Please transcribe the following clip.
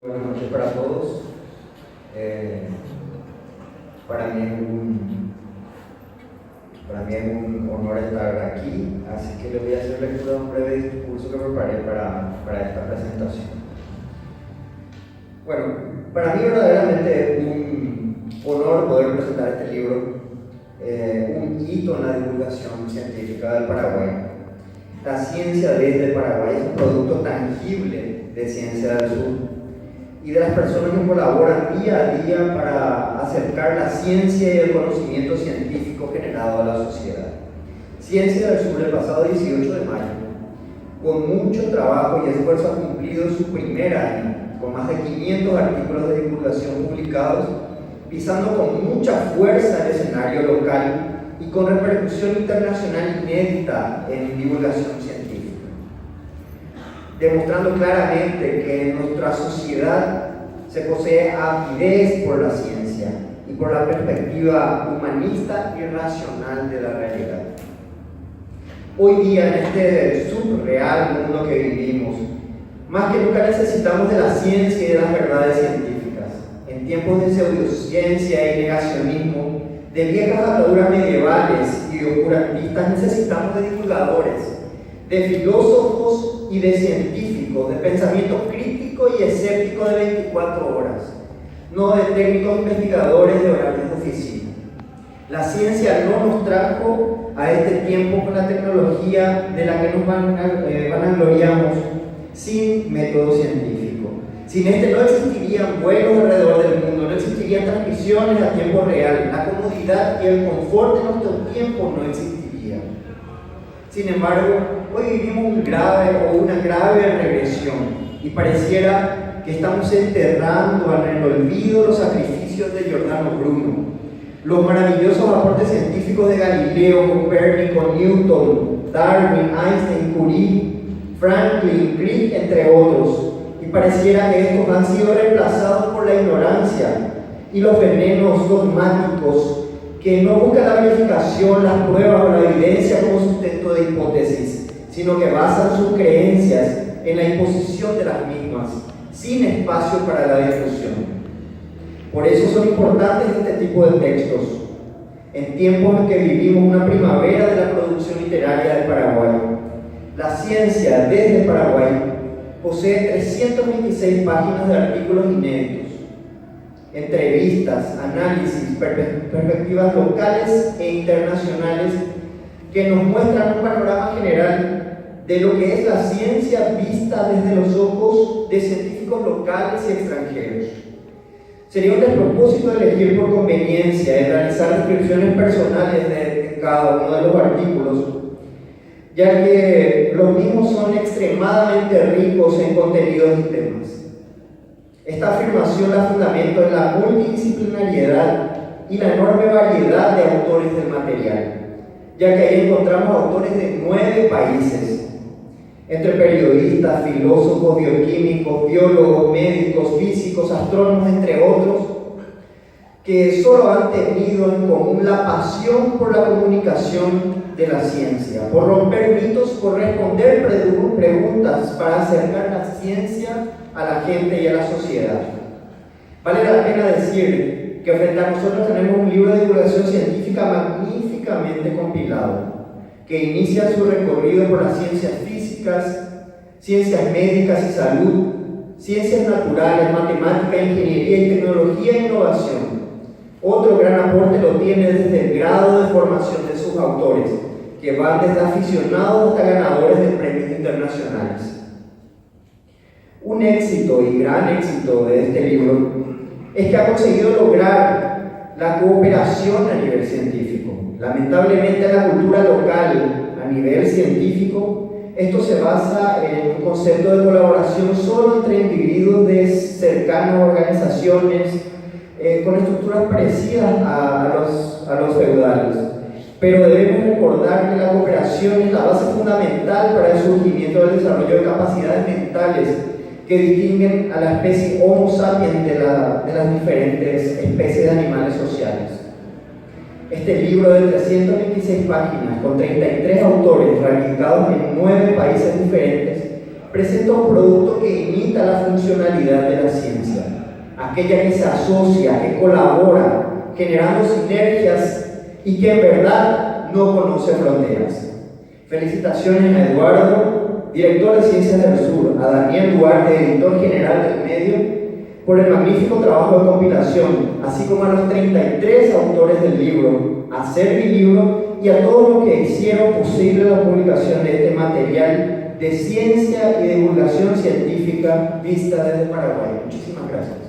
Buenas noches para todos. Para mí es un honor estar aquí, así que les voy a hacer lectura de un breve discurso que preparé para esta presentación. Bueno, para mí verdaderamente es un honor poder presentar este libro, un hito en la divulgación científica del Paraguay. La ciencia desde Paraguay es un producto tangible de Ciencia del Sur y de las personas que colaboran día a día para acercar la ciencia y el conocimiento científico generado a la sociedad. Ciencia del Sur, el pasado 18 de mayo, con mucho trabajo y esfuerzo, ha cumplido su primer año, con más de 500 artículos de divulgación publicados, pisando con mucha fuerza el escenario local y con repercusión internacional inédita en divulgación científica, demostrando claramente que en nuestra sociedad se posee avidez por la ciencia y por la perspectiva humanista y racional de la realidad. Hoy día, en este surreal mundo que vivimos, más que nunca necesitamos de la ciencia y de las verdades científicas. En tiempos de pseudociencia y negacionismo, de viejas ataduras medievales y oscurantistas, necesitamos de divulgadores, de filósofos y de científicos, de pensamiento crítico y escéptico de 24 horas, no de técnicos investigadores de horarios de oficina. La ciencia no nos trajo a este tiempo con la tecnología de la que nos vanagloriamos sin método científico. Sin este no existirían vuelos alrededor del mundo, no existirían transmisiones a tiempo real, la comodidad y el confort de nuestro tiempo no existirían. Sin embargo, hoy vivimos una grave regresión y pareciera que estamos enterrando en el olvido los sacrificios de Giordano Bruno, los maravillosos aportes científicos de Galileo, Copérnico, Newton, Darwin, Einstein, Curie, Franklin, Crick, entre otros, y pareciera que estos han sido reemplazados por la ignorancia y los venenos dogmáticos que no buscan la verificación, las pruebas o la evidencia como sustento de hipótesis, sino que basan sus creencias en la imposición de las mismas, sin espacio para la discusión. Por eso son importantes este tipo de textos, en tiempos en que vivimos una primavera de la producción literaria del Paraguay. La ciencia desde Paraguay posee 326 páginas de artículos inéditos, entrevistas, análisis, perspectivas locales e internacionales que nos muestran un panorama general de lo que es la ciencia vista desde los ojos de científicos locales y extranjeros. Sería un despropósito elegir por conveniencia y realizar descripciones personales de cada uno de los artículos, ya que los mismos son extremadamente ricos en contenidos y temas. Esta afirmación la fundamento en la multidisciplinariedad y la enorme variedad de autores del material, ya que ahí encontramos autores de 9 países, entre periodistas, filósofos, bioquímicos, biólogos, médicos, físicos, astrónomos, entre otros, que solo han tenido en común la pasión por la comunicación de la ciencia, por romper mitos, por responder preguntas para acercar la ciencia a la gente y a la sociedad. Vale la pena decir que frente a nosotros tenemos un libro de divulgación científica magníficamente compilado, que inicia su recorrido por las ciencias físicas, ciencias médicas y salud, ciencias naturales, matemática, ingeniería y tecnología e innovación. Otro gran aporte lo tiene desde el grado de formación de sus autores, que van desde aficionados hasta ganadores de premios internacionales. Un éxito y gran éxito de este libro es que ha conseguido lograr la cooperación a nivel científico. Lamentablemente en la cultura local a nivel científico, esto se basa en un concepto de colaboración solo entre individuos de cercanas organizaciones con estructuras parecidas a los feudales. Pero debemos recordar que la cooperación es la base fundamental para el surgimiento del desarrollo de capacidades mentales que distinguen a la especie Homo sapiens de las diferentes especies de animales sociales. Este libro de 326 páginas, con 33 autores radicados en 9 países diferentes, presenta un producto que imita la funcionalidad de la ciencia, aquella que se asocia, que colabora, generando sinergias y que en verdad no conoce fronteras. Felicitaciones a Eduardo, director de Ciencias del Sur, a Daniel Duarte, editor general del medio, por el magnífico trabajo de compilación, así como a los 33 autores del libro, a Servilibro y a todos los que hicieron posible la publicación de este material de ciencia y divulgación científica vista desde Paraguay. Muchísimas gracias.